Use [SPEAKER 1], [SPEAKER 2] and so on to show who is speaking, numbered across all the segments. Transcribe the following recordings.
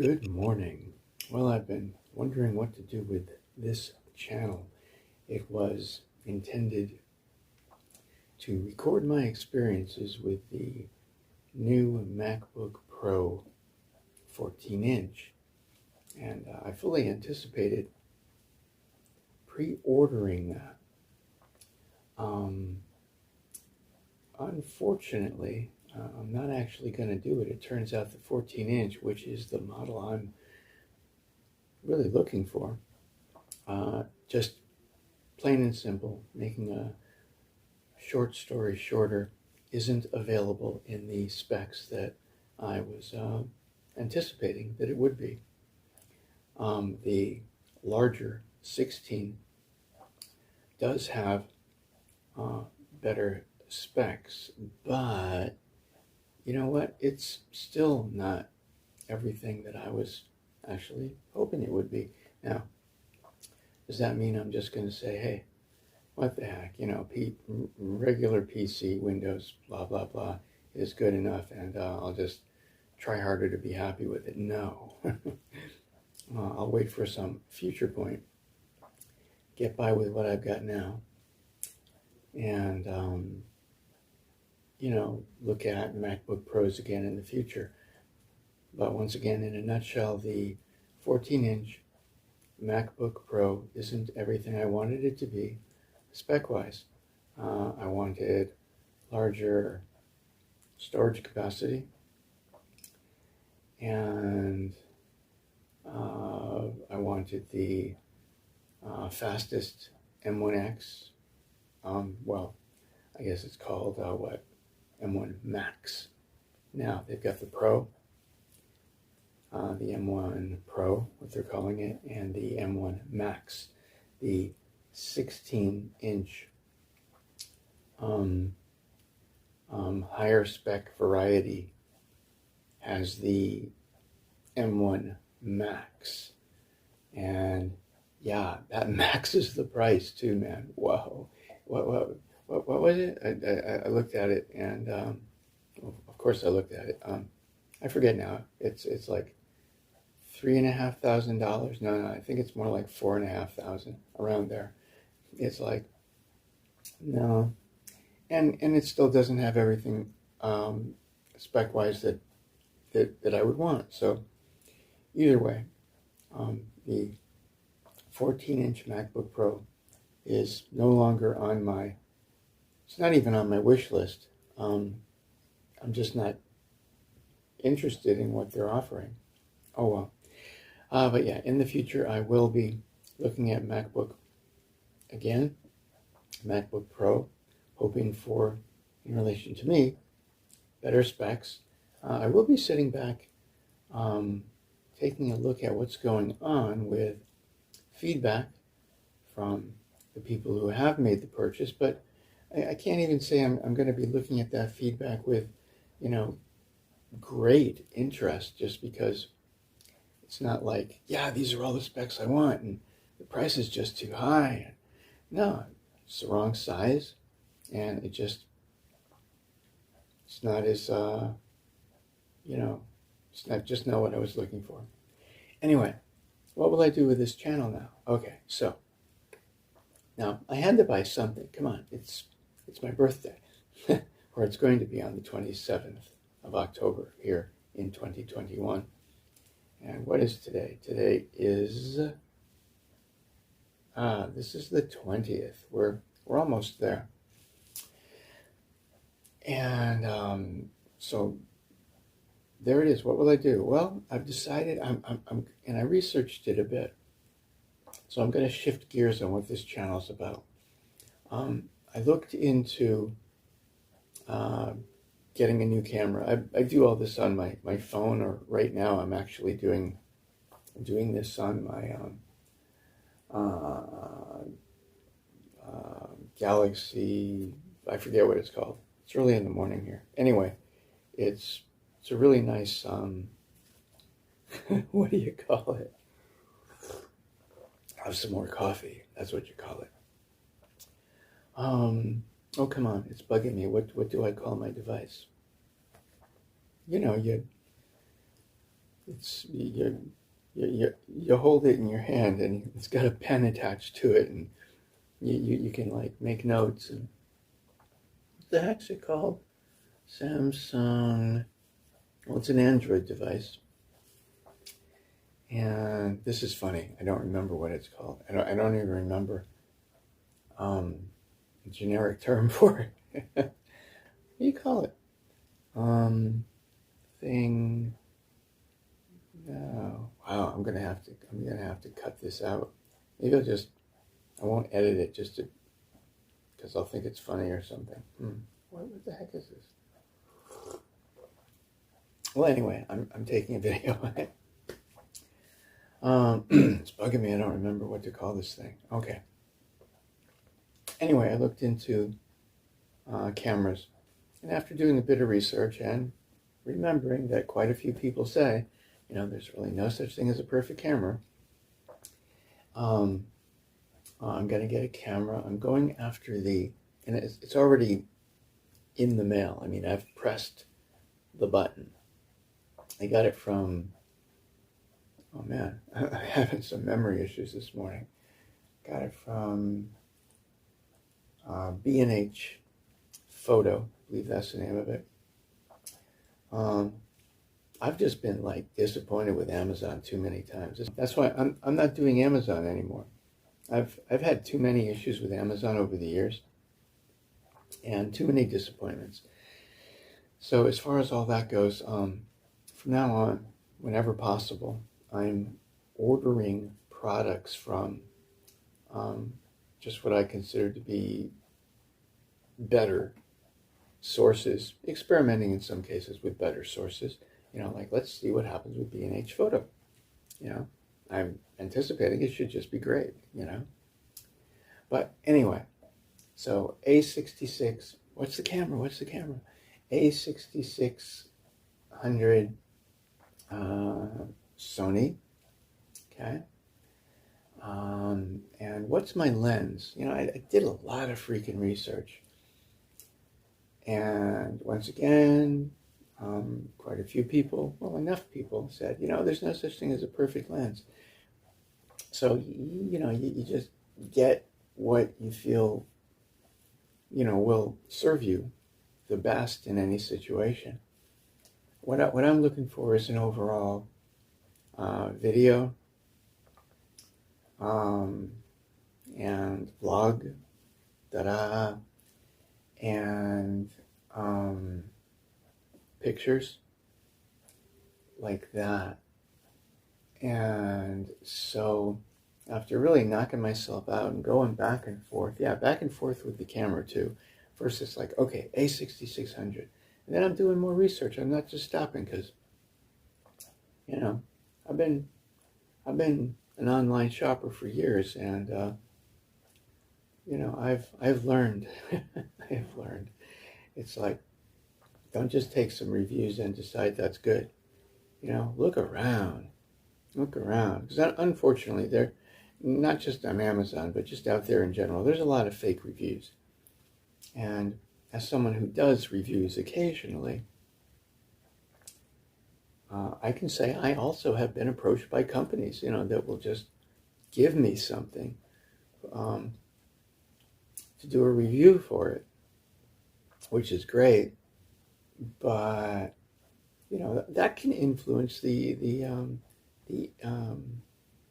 [SPEAKER 1] Good morning. Well, I've been wondering what to do with this channel. It was intended to record my experiences with the new MacBook Pro 14-inch. And I fully anticipated pre-ordering that. Unfortunately, I'm not actually going to do it. It turns out the 14-inch, which is the model I'm really looking for, just plain and simple, making a short story shorter, isn't available in the specs that I was anticipating that it would be. The larger 16 does have better specs, but you know what? It's still not everything that I was actually hoping it would be. Now, does that mean I'm just going to say, hey, what the heck, you know, regular PC, Windows, blah, blah, blah, is good enough, and I'll just try harder to be happy with it? No. I'll wait for some future point, get by with what I've got now, and you know, look at MacBook Pros again in the future. But once again, in a nutshell, the 14-inch MacBook Pro isn't everything I wanted it to be, spec-wise. I wanted larger storage capacity, and I wanted the fastest M1x. Well, I guess it's called what? M1 Max. Now they've got the Pro, the M1 Pro, what they're calling it, and the M1 Max, the 16-inch higher spec variety has the M1 Max, and yeah, that maxes the price too, man. Whoa, what was it? I looked at it, and of course I looked at it. I forget now. It's like $3,500. No, I think it's more like $4,500, around there. It's like, no, and it still doesn't have everything spec-wise that I would want. So either way, the 14-inch MacBook Pro is no longer on my. It's not even on my wish list. I'm just not interested in what they're offering. Oh well. But yeah, in the future, I will be looking at MacBook again, MacBook Pro, hoping for, in relation to me, better specs. I will be sitting back, taking a look at what's going on with feedback from the people who have made the purchase, but I can't even say I'm going to be looking at that feedback with, you know, great interest, just because it's not like, yeah, these are all the specs I want and the price is just too high. No, it's the wrong size, and it's not as, you know, it's not just not what I was looking for. Anyway, what will I do with this channel now? Okay, so now I had to buy something. Come on, it's my birthday, or it's going to be on the 27th of October here in 2021. And what is today? Today is, this is the 20th. We're almost there. And so there it is. What will I do? Well, I've decided, and I researched it a bit. So I'm going to shift gears on what this channel is about. I looked into getting a new camera. I do all this on my phone, or right now I'm actually doing this on my Galaxy, I forget what it's called. It's early in the morning here. Anyway, it's a really nice, what do you call it? Have some more coffee. That's what you call it. Oh, come on, it's bugging me. What do I call my device? You know, you it's you hold it in your hand, and it's got a pen attached to it, and you can like make notes. And what the heck's it called? Samsung. Well, it's an Android device. And this is funny. I don't remember what it's called. I don't even remember a generic term for it. What do you call it? Thing. No. Wow. I'm gonna have to cut this out. Maybe I won't edit it just because I'll think it's funny or something. What the heck is this? Well, anyway, I'm taking a video on it. It's bugging me. I don't remember what to call this thing. Okay. Anyway, I looked into cameras, and after doing a bit of research and remembering that quite a few people say, there's really no such thing as a perfect camera, I'm going to get a camera. I'm going after and it's already in the mail. I mean, I've pressed the button. I got it from, oh man, I'm having some memory issues this morning. Got it from B&H Photo, I believe that's the name of it. I've just been like disappointed with Amazon too many times. That's why I'm not doing Amazon anymore. I've had too many issues with Amazon over the years, and too many disappointments. So as far as all that goes, from now on, whenever possible, I'm ordering products from just what I consider to be better sources, experimenting in some cases with better sources. Like, let's see what happens with B&H Photo. I'm anticipating it should just be great, But anyway, so A66, what's the camera? A6600 Sony, okay. And what's my lens? I did a lot of freaking research. And once again, quite a few people, well, enough people said, there's no such thing as a perfect lens. So, you just get what you feel, will serve you the best in any situation. What I'm looking for is an overall video and vlog, and pictures like that. And so after really knocking myself out and going back and forth with the camera too. First it's like, okay, A6600. And then I'm doing more research. I'm not just stopping because, I've been an online shopper for years, and I've learned. I've learned. It's like, don't just take some reviews and decide that's good. Look around. Because unfortunately, they're not just on Amazon, but just out there in general, there's a lot of fake reviews. And as someone who does reviews occasionally, I can say I also have been approached by companies, that will just give me something to do a review for it, which is great. But that can influence the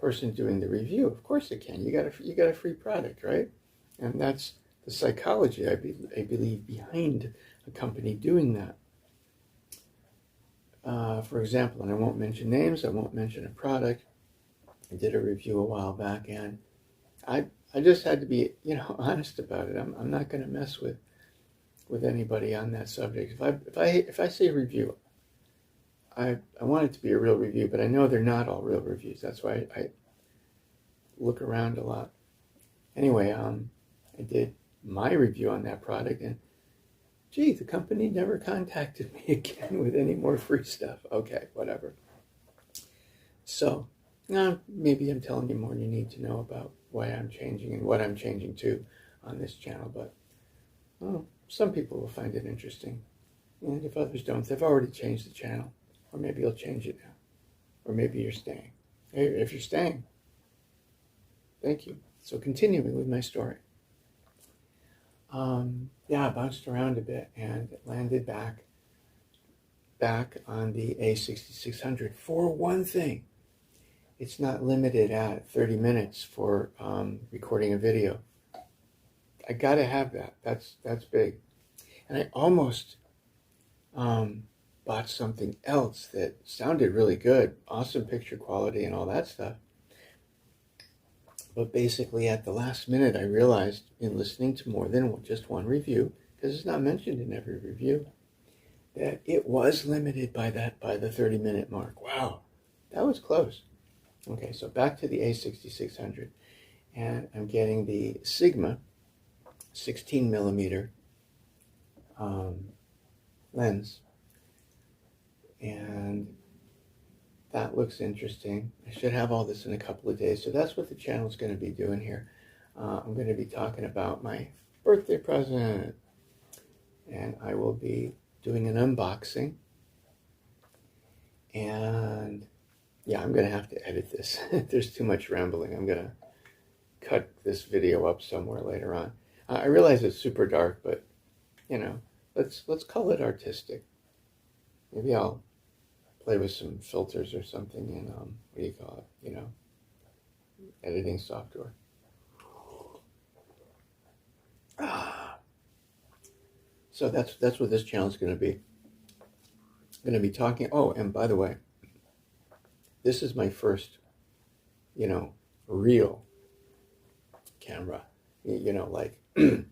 [SPEAKER 1] person doing the review. Of course it can. You got a free product, right? And that's the psychology, I believe, behind a company doing that. For example, and I won't mention names, I won't mention a product. I did a review a while back, and I just had to be, honest about it. I'm not going to mess with anybody on that subject. If I say review, I want it to be a real review, but I know they're not all real reviews. That's why I look around a lot. Anyway, I did my review on that product, and gee, the company never contacted me again with any more free stuff. Okay, whatever. So, maybe I'm telling you more than you need to know about why I'm changing and what I'm changing to on this channel, but some people will find it interesting. And if others don't, they've already changed the channel, or maybe you'll change it now. Or maybe you're staying. Hey, if you're staying, thank you. So continuing with my story. Yeah, I bounced around a bit and landed back on the a6600. For one thing, it's not limited at 30 minutes for recording a video. I gotta have that. That's big. And I almost bought something else that sounded really good, awesome picture quality and all that stuff. But basically at the last minute, I realized in listening to more than just one review, because it's not mentioned in every review, that it was limited by the 30-minute mark. Wow, that was close. Okay, so back to the a6600, and I'm getting the Sigma 16 millimeter lens, and that looks interesting. I should have all this in a couple of days, so that's what the channel is going to be doing here. I'm going to be talking about my birthday present, and I will be doing an unboxing, and yeah, I'm going to have to edit this. There's too much rambling. I'm going to cut this video up somewhere later on. I realize it's super dark, but you know, let's call it artistic. Maybe I'll play with some filters or something in what do you call it? You know, editing software. So that's what this channel is going to be. I'm going to be talking. Oh, and by the way, this is my first, you know, real camera. You know, like, you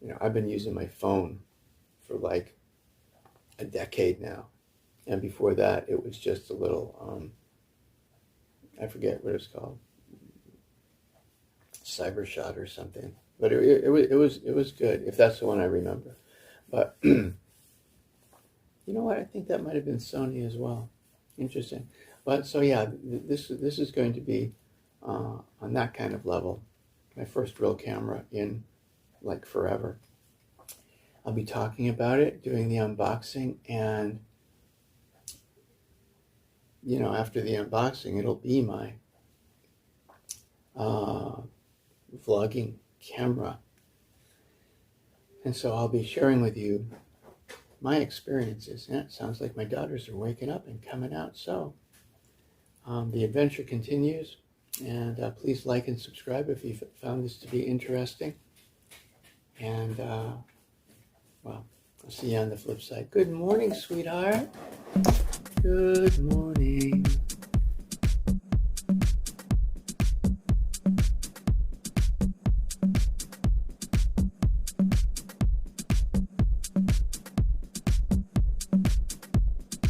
[SPEAKER 1] know, I've been using my phone for like a decade now. And before that, it was just a little, I forget what it's called, Cybershot or something. But it was good, if that's the one I remember. But you know what? I think that might have been Sony as well. Interesting. But so yeah, this is going to be on that kind of level. My first real camera in like forever. I'll be talking about it, doing the unboxing, and you know, after the unboxing, it'll be my vlogging camera. And so I'll be sharing with you my experiences. And it sounds like my daughters are waking up and coming out. So the adventure continues. And please like and subscribe if you found this to be interesting. And, well, I'll see you on the flip side. Good morning, sweetheart. Good morning.